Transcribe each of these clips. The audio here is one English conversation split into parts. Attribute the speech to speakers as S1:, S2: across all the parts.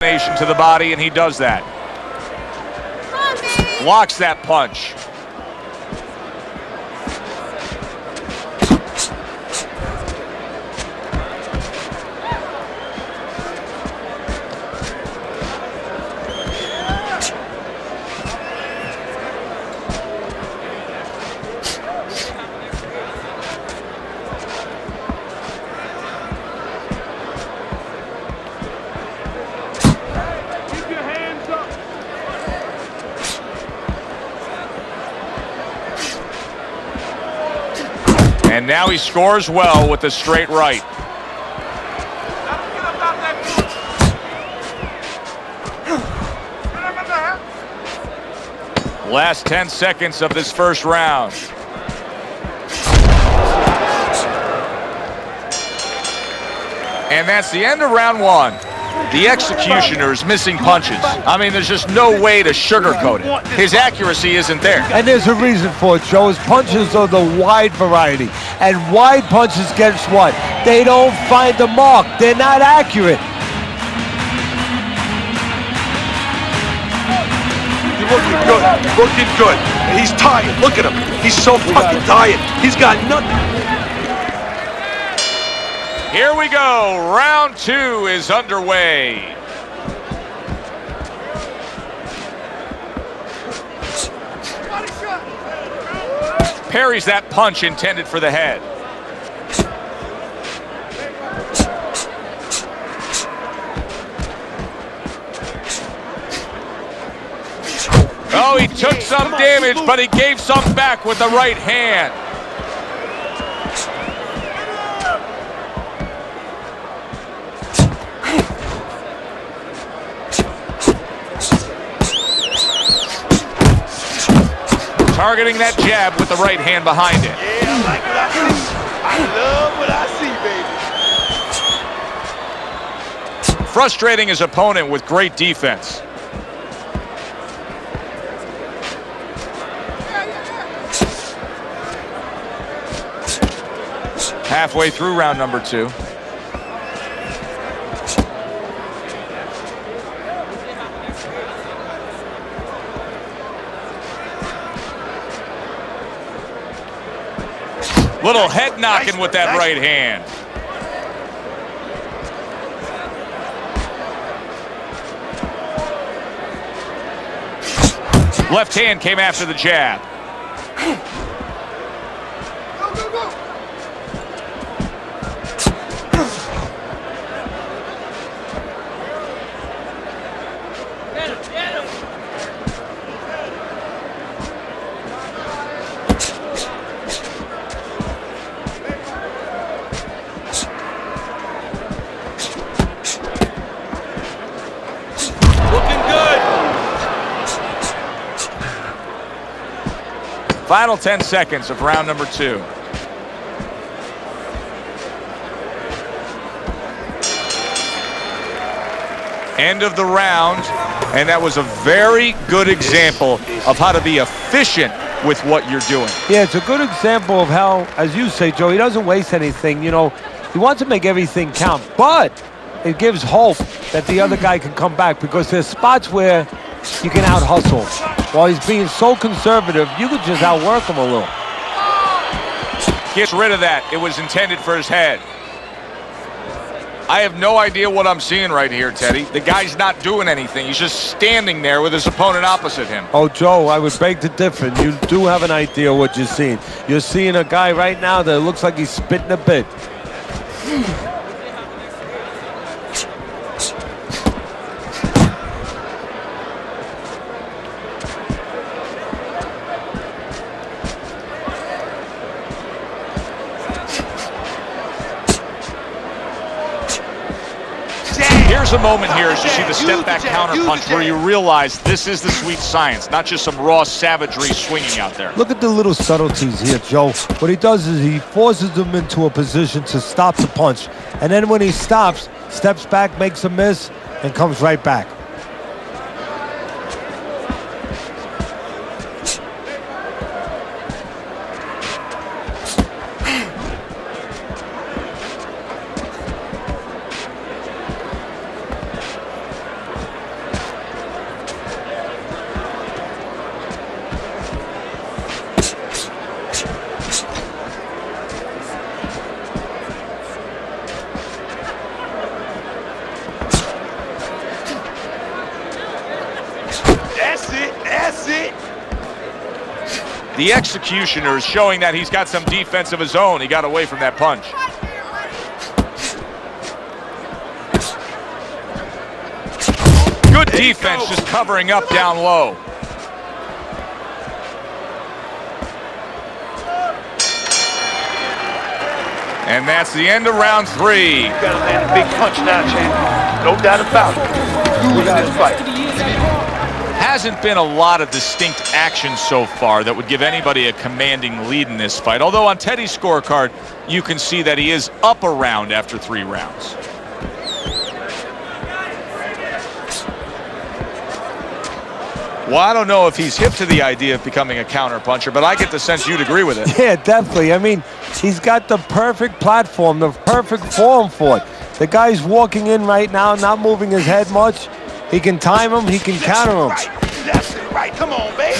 S1: combination to the body, and he does that. Blocks that punch. And now he scores well with the straight right. Last 10 seconds of this first round. And that's the end of round one. The executioner is missing punches. I mean, there's just no way to sugarcoat it. His accuracy isn't there.
S2: And there's a reason for it, Joe. His punches are the wide variety. And wide punches, guess what? They don't find the mark. They're not accurate.
S3: You're looking good. Looking good. And he's tired. Look at him. He's so fucking tired. He's got nothing.
S1: Here we go. Round two is underway. Parries that punch intended for the head. Oh, he took some damage, but he gave some back with the right hand. Targeting that jab with the right hand behind it.
S3: Yeah, I like what I see. I love what I see, baby.
S1: Frustrating his opponent with great defense. Halfway through round number two. Little head knocking with that right hand. Left hand came after the jab.
S3: Go, go, go.
S1: Final 10 seconds of round number two. End of the round, and that was a very good example of how to be efficient with what you're doing.
S2: Yeah, it's a good example of how, as you say, Joe, he doesn't waste anything. You know, he wants to make everything count, but it gives hope that the other guy can come back, because there's spots where you can out-hustle. While he's being so conservative, you could just outwork him a little.
S1: Gets rid of that. It was intended for his head. I have no idea what I'm seeing right here, Teddy. The guy's not doing anything. He's just standing there with his opponent opposite him.
S2: Oh, Joe, I would beg to differ. You do have an idea what you're seeing. You're seeing a guy right now that looks like he's spitting a bit.
S1: Here's a moment here as you see the step-back counter-punch where you realize this is the sweet science, not just some raw savagery swinging out there.
S2: Look at the little subtleties here, Joe. What he does is he forces them into a position to stop the punch. And then when he stops, steps back, makes a miss, and comes right back.
S1: The executioner is showing that he's got some defense of his own. He got away from that punch. Good defense, just covering up down low. And that's the end of round 3.
S3: You gotta land a big punch now, champ. No doubt about it. Losing this fight.
S1: Hasn't been a lot of distinct action so far that would give anybody a commanding lead in this fight. Although on Teddy's scorecard, you can see that he is up a round after 3 rounds. Well, I don't know if he's hip to the idea of becoming a counter-puncher, but I get the sense you'd agree with it.
S2: Yeah, definitely. I mean, he's got the perfect platform, the perfect form for it. The guy's walking in right now, not moving his head much. He can time him, he can counter him.
S3: That's it, right. Come on, baby.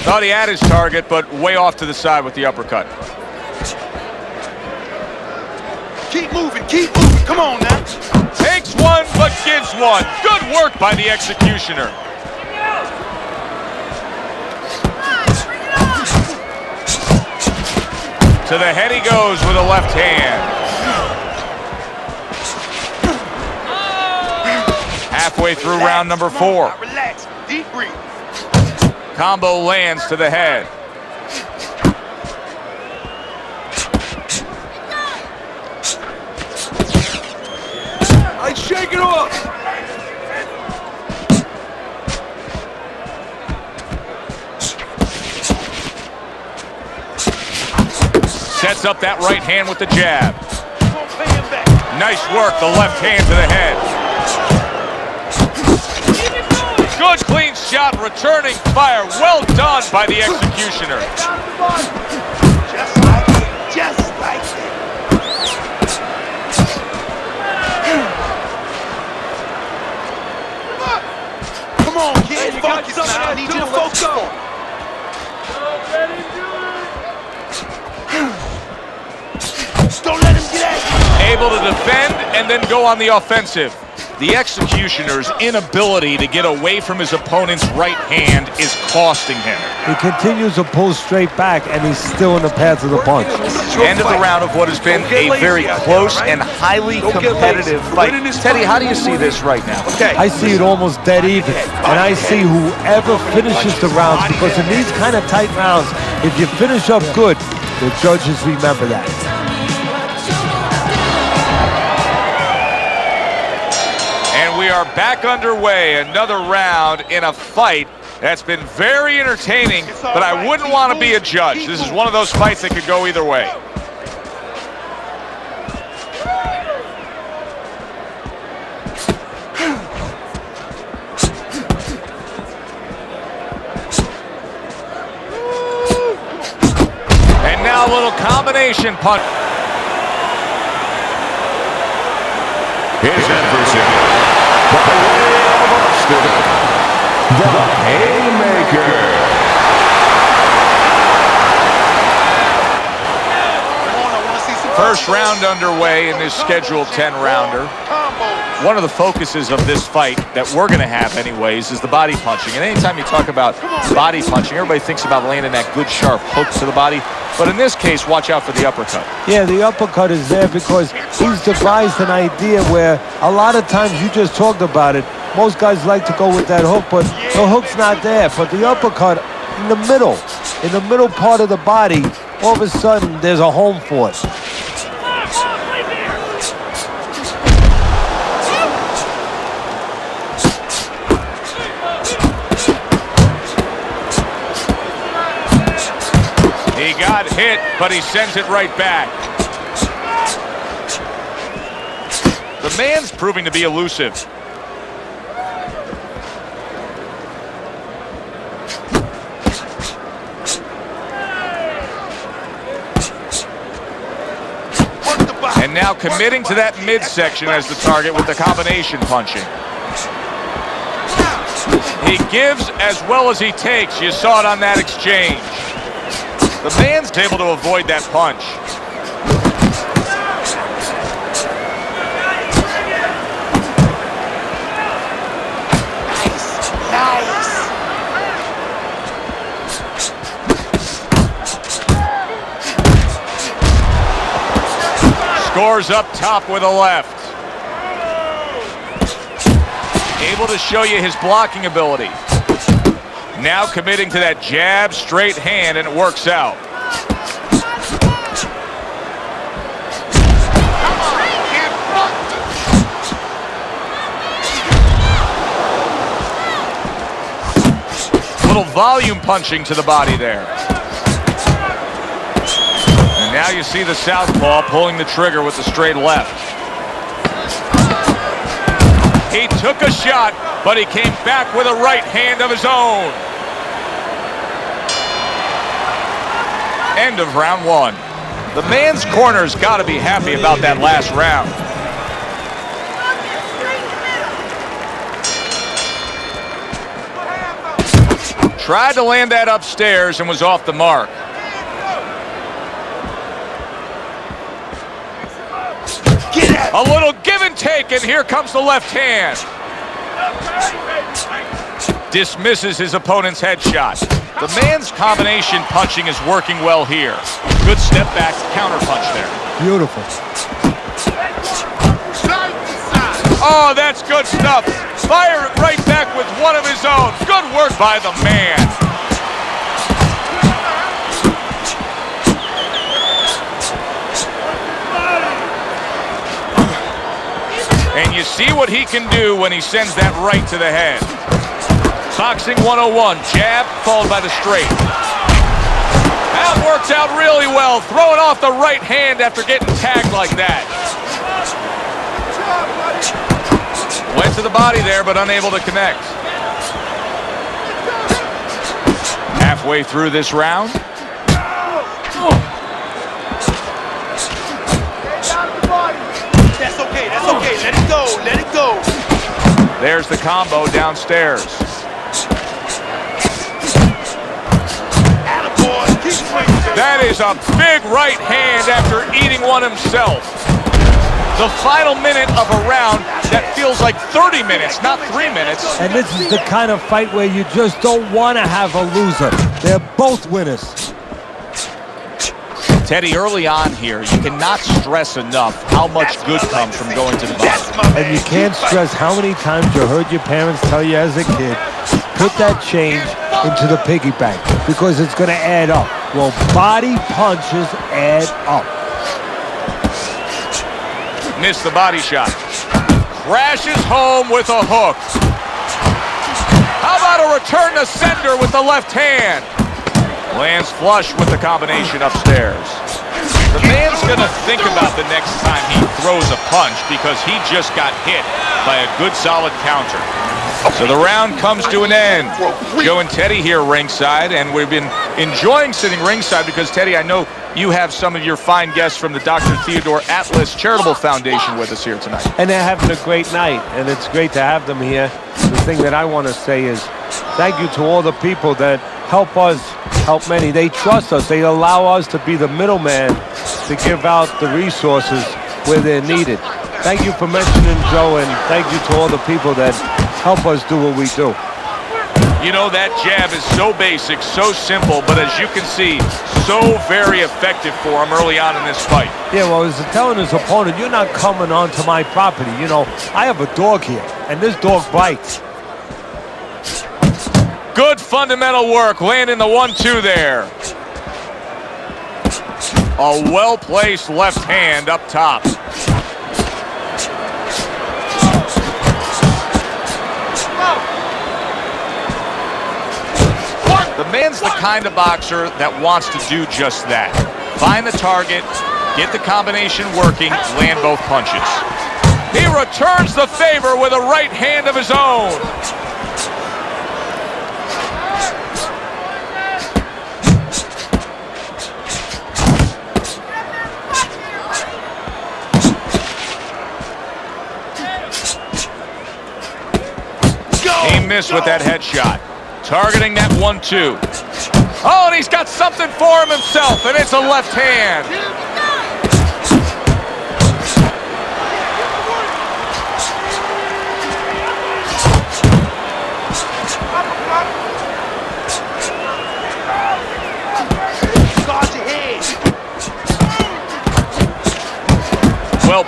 S1: Thought he had his target, but way off to the side with the uppercut.
S3: Keep moving, keep moving. Come on now.
S1: Takes one, but gives one. Good work by the executioner. To the head he goes with a left hand. Halfway through round number 4.
S3: Relax, deep breathe.
S1: Combo lands to the head.
S3: I shake it off.
S1: Sets up that right hand with the jab.
S3: Don't pay him back.
S1: Nice work, the left hand to the head. Good clean shot, returning fire. Well done by the executioner.
S3: Just like it, just like it. Come on, kid, focus now. I need you to focus on. Don't let him get at you.
S1: Able to defend and then go on the offensive. The executioner's inability to get away from his opponent's right hand is costing him.
S2: He continues to pull straight back, and he's still in the path of the punch.
S1: End of the round of what has been a very close and highly competitive fight. Teddy, how do you see this right now?
S2: I see it almost dead even, and I see whoever finishes the rounds, because in these kind of tight rounds, if you finish up good, the judges remember that.
S1: We are back underway, another round in a fight that's been very entertaining, but I wouldn't want to be a judge. This is one of those fights that could go either way. And now a little combination punch.
S4: His adversary, by way of Austin, the Haymaker.
S1: First round underway in this scheduled 10-rounder. One of the focuses of this fight that we're going to have anyways is the body punching. And anytime you talk about body punching, everybody thinks about landing that good sharp hook to the body. But in this case, watch out for the uppercut.
S2: Yeah, the uppercut is there because he's devised an idea where a lot of times, you just talked about it, most guys like to go with that hook, but the hook's not there. But the uppercut in the middle part of the body, all of a sudden, there's a home for it.
S1: He got hit, but he sends it right back. The man's proving to be elusive. And now committing to that midsection as the target with the combination punching. He gives as well as he takes. You saw it on that exchange. The man's able to avoid that punch.
S3: Nice.
S1: powers up top with a left. Able to show you his blocking ability. Now committing to that jab, straight hand, and it works out. Little volume punching to the body there. And now you see the southpaw pulling the trigger with the straight left. He took a shot, but he came back with a right hand of his own. End of round one. The man's corner's got to be happy about that last round. Tried to land that upstairs and was off the mark. A little give and take, and here comes the left hand. Dismisses his opponent's headshot. The man's combination punching is working well here. Good step back counter punch there.
S2: Beautiful.
S1: Oh, that's good stuff. Fire it right back with one of his own. Good work by the man. And you see what he can do when he sends that right to the head. Boxing 101, jab followed by the straight. That works out really well, throwing off the right hand after getting tagged like that. Went to the body there, but unable to connect. Halfway through this round.
S3: That's okay, that's okay. Let it go, let it go.
S1: There's the combo downstairs. That is a big right hand after eating one himself. The final minute of a round that feels like 30 minutes, not 3 minutes.
S2: And this is the kind of fight where you just don't want to have a loser. They're both winners.
S1: Teddy, early on here, you cannot stress enough how much good comes from going to the bottom.
S2: And you can't stress how many times you heard your parents tell you as a kid, put that change into the piggy bank because it's going to add up. Well, body punches add up.
S1: Missed the body shot. Crashes home with a hook. How about a return to sender with the left hand? Lands flush with the combination upstairs. The man's going to think about the next time he throws a punch because he just got hit by a good solid counter. So the round comes to an end. Joe and Teddy here ringside, and we've been enjoying sitting ringside because, Teddy, I know you have some of your fine guests from the Dr. Theodore Atlas Charitable Foundation with us here tonight.
S2: And they're having a great night, and it's great to have them here. The thing that I want to say is thank you to all the people that help us, help many. They trust us. They allow us to be the middleman to give out the resources where they're needed. Thank you for mentioning Joe, and thank you to all the people that help us do what we do.
S1: You know, that jab is so basic, so simple, but as you can see, so very effective for him early on in this fight.
S2: Yeah, well, he's telling his opponent, you're not coming onto my property. You know, I have a dog here, and this dog bites.
S1: Good fundamental work, landing the 1-2 there. A well-placed left hand up top. The man's the kind of boxer that wants to do just that. Find the target, get the combination working, land both punches. He returns the favor with a right hand of his own. He missed with that headshot. Targeting that 1-2. Oh, and he's got something for him himself, and it's a left hand.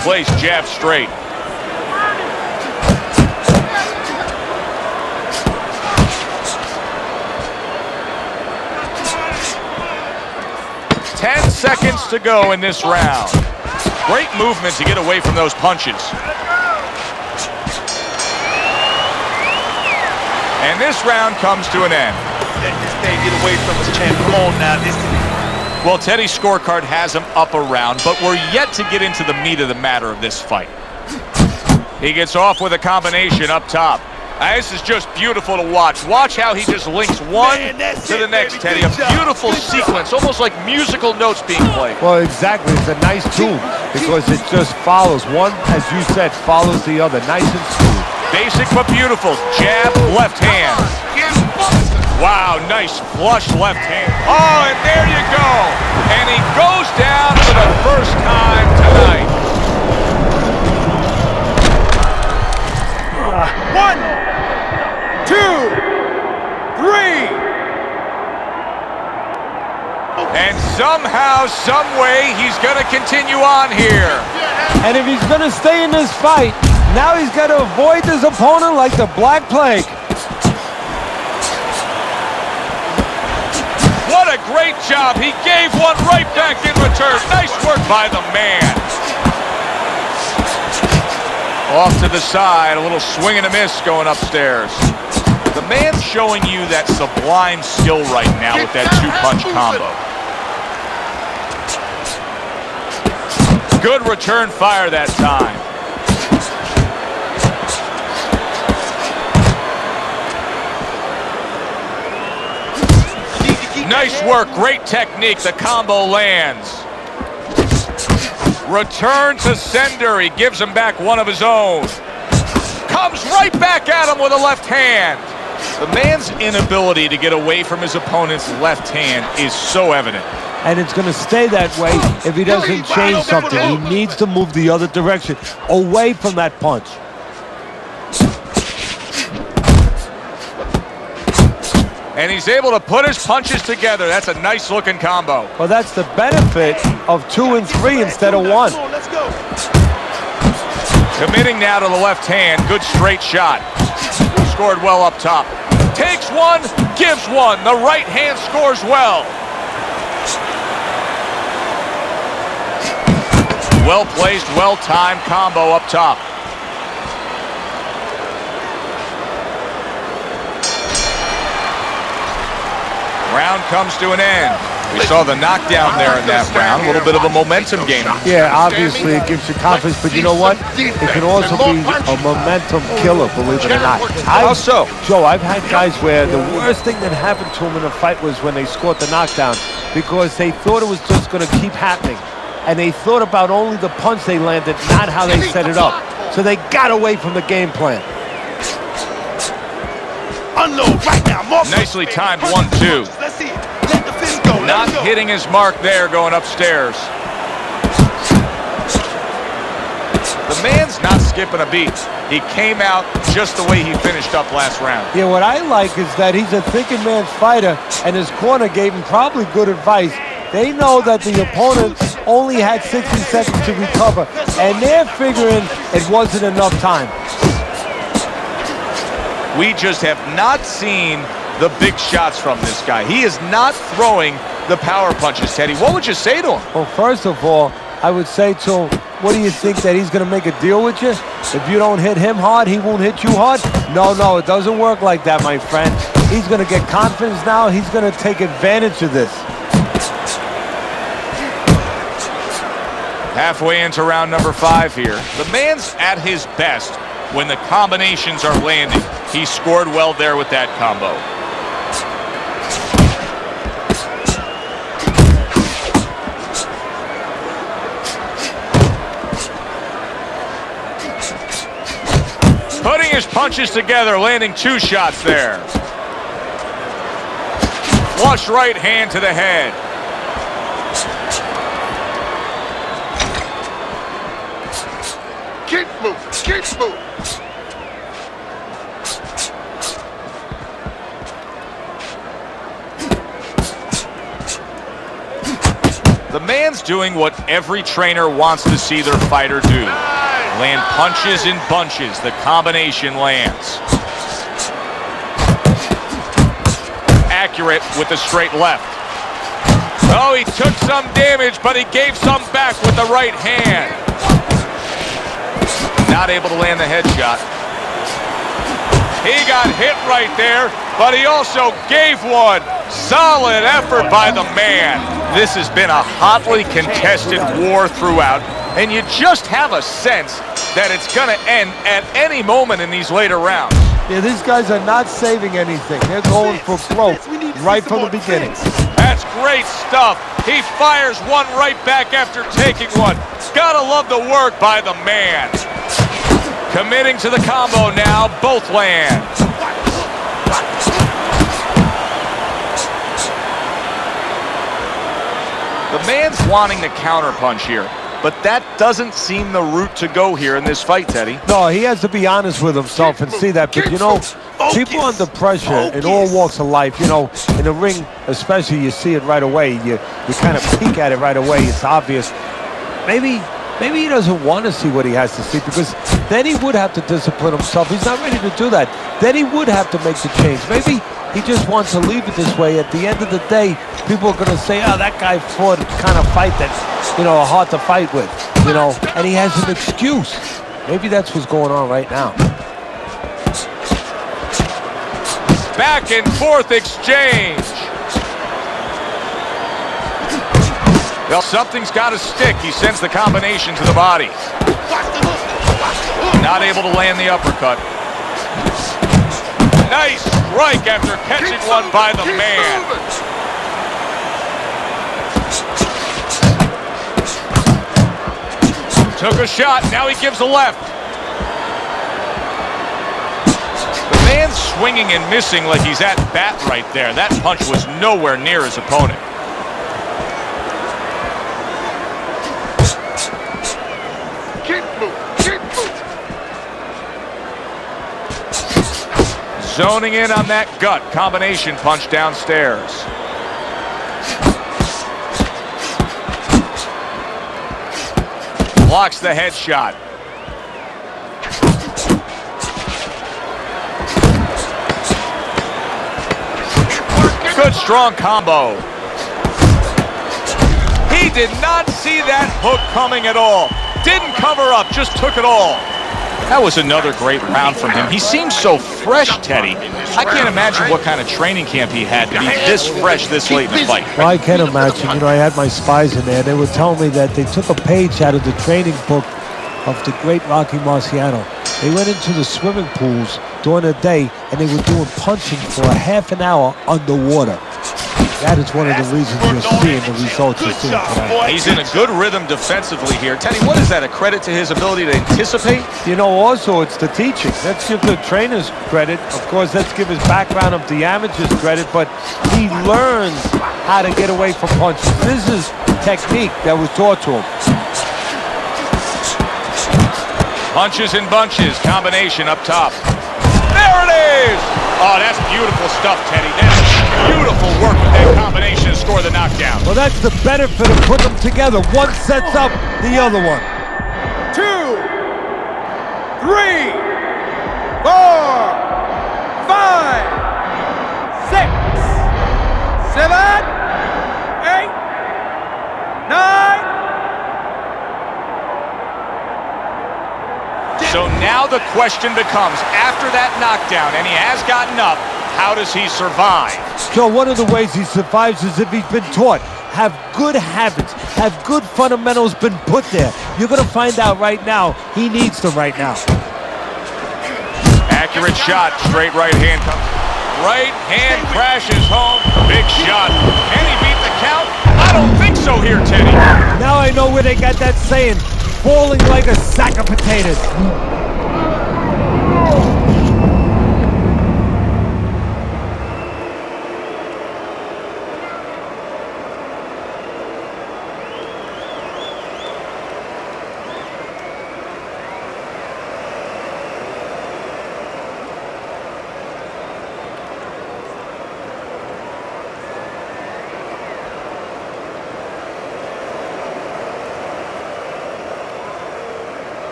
S1: well-placed jab straight. Ten seconds to go in this round. Great movement to get away from those punches. And this round comes to an end.
S3: Let this thing get away from us, champ. Come on now, listen.
S1: Well, Teddy's scorecard has him up a round, but we're yet to get into the meat of the matter of this fight. He gets off with a combination up top. This is just beautiful to watch. Watch how he just links one to the next, Teddy. A beautiful sequence, almost like musical notes being played.
S2: Well, exactly. It's a nice tune because it just follows. One, as you said, follows the other. Nice and smooth.
S1: Basic but beautiful. Jab, left hand. Wow, nice flush left hand. Oh, and there you go. And he goes down for the first time tonight.
S3: 1, 2, 3.
S1: And somehow, some way, he's going to continue on here.
S2: And if he's going to stay in this fight, now he's got to avoid his opponent like the Black Plague.
S1: What a great job. He gave one right back in return. Nice work by the man. Off to the side, a little swing and a miss going upstairs. The man's showing you that sublime skill right now with that two-punch combo. Good return fire that time. Nice work, great technique. The combo lands. Return to sender. He gives him back one of his own. Comes right back at him with a left hand. The man's inability to get away from his opponent's left hand is so evident.
S2: And it's going to stay that way if he doesn't change something. He needs to move the other direction, away from that punch.
S1: And he's able to put his punches together. That's a nice-looking combo.
S2: Well, that's the benefit of 2 and 3 instead of 1.
S3: Let's go.
S1: Committing now to the left hand. Good straight shot. Scored well up top. Takes one, gives one. The right hand scores well. Well-placed, well-timed combo up top. Round comes to an end. We saw the knockdown there in that round. A little bit of a momentum game.
S2: Yeah, obviously it gives you confidence, but you know what? It can also be a momentum killer, believe it or not.
S1: How so?
S2: Joe, I've had guys where the worst thing that happened to them in a fight was when they scored the knockdown because they thought it was just going to keep happening. And they thought about only the punch they landed, not how they set it up. So they got away from the game plan.
S3: Unload right now. More
S1: Nicely timed 1-2.
S3: Let's see it. Let the fist go.
S1: Not hitting his mark there going upstairs. The man's not skipping a beat. He came out just the way he finished up last round.
S2: Yeah, what I like is that he's a thinking man's fighter, and his corner gave him probably good advice. They know that the opponent only had 60 seconds to recover, and they're figuring it wasn't enough time.
S1: We just have not seen the big shots from this guy. He is not throwing the power punches, Teddy. What would you say to him?
S2: Well, first of all, I would say to him, what do you think, that he's going to make a deal with you? If you don't hit him hard, he won't hit you hard? No, it doesn't work like that, my friend. He's going to get confidence now. He's going to take advantage of this.
S1: Halfway into round number 5 here. The man's at his best when the combinations are landing. He scored well there with that combo. Putting his punches together, landing 2 shots there. Flush right hand to the head.
S3: Keep moving. Keep moving.
S1: The man's doing what every trainer wants to see their fighter do. Land punches in bunches. The combination lands. Accurate with the straight left. Oh, he took some damage, but he gave some back with the right hand. Not able to land the headshot. He got hit right there, but he also gave one. Solid effort by the man. This has been a hotly contested war throughout, and you just have a sense that it's going to end at any moment in these later rounds.
S2: Yeah, these guys are not saving anything. They're going for broke right from the beginning.
S1: That's great stuff. He fires one right back after taking one. Gotta love the work by the man. Committing to the combo now, both land. The man's wanting the counterpunch here, but that doesn't seem the route to go here in this fight, Teddy.
S2: No, he has to be honest with himself and see that. But, you know, people under pressure in all walks of life, you know, in the ring especially, you see it right away. You kind of peek at it right away. It's obvious. Maybe he doesn't want to see what he has to see, because then he would have to discipline himself. He's not ready to do that. Then he would have to make the change. Maybe he just wants to leave it this way. At the end of the day, people are going to say, oh, that guy fought a kind of fight that's, you know, hard to fight with, you know, and he has an excuse. Maybe that's what's going on right now.
S1: Back and forth exchange. Well, something's got to stick. He sends the combination to the body. Not able to land the uppercut. Nice strike after catching one by the man. Took a shot, now he gives a left. The man's swinging and missing like he's at bat right there. That punch was nowhere near his opponent. Zoning in on that gut combination punch downstairs. Blocks the headshot. Good strong combo. He did not see that hook coming at all. Didn't cover up, just took it all. That was another great round from him. He seems so fresh, Teddy. I can't imagine what kind of training camp he had to be this fresh this late in the fight.
S2: Well, I can imagine. You know, I had my spies in there. They were telling me that they took a page out of the training book of the great Rocky Marciano. They went into the swimming pools during the day, and they were doing punching for a half an hour underwater. That is one of the reasons you're seeing the results you're seeing tonight.
S1: He's in a good rhythm defensively here. Teddy, what is that, a credit to his ability to anticipate?
S2: You know, also, it's the teaching. Let's give the trainers credit. Of course, let's give his background of the amateurs credit, but he learns how to get away from punches. This is technique that was taught to him.
S1: Punches and bunches, combination up top. There it is! Oh, that's beautiful stuff, Teddy. That's beautiful work with that combination to score the knockdown.
S2: Well, that's the benefit of putting them together. One sets up the other one.
S5: 2, 3, 4, 5, 6, 7, 8, 9.
S1: So now the question becomes, after that knockdown, and he has gotten up, how does he survive?
S2: So one of the ways he survives is if he's been taught. Have good habits. Have good fundamentals been put there. You're going to find out right now. He needs them right now.
S1: Accurate shot. Straight right hand comes. Right hand crashes home. Big shot. Can he beat the count? I don't think so here, Teddy.
S2: Now I know where they got that saying. Falling like a sack of potatoes.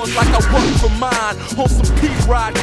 S6: yours like I work for mine. On some P-Rock.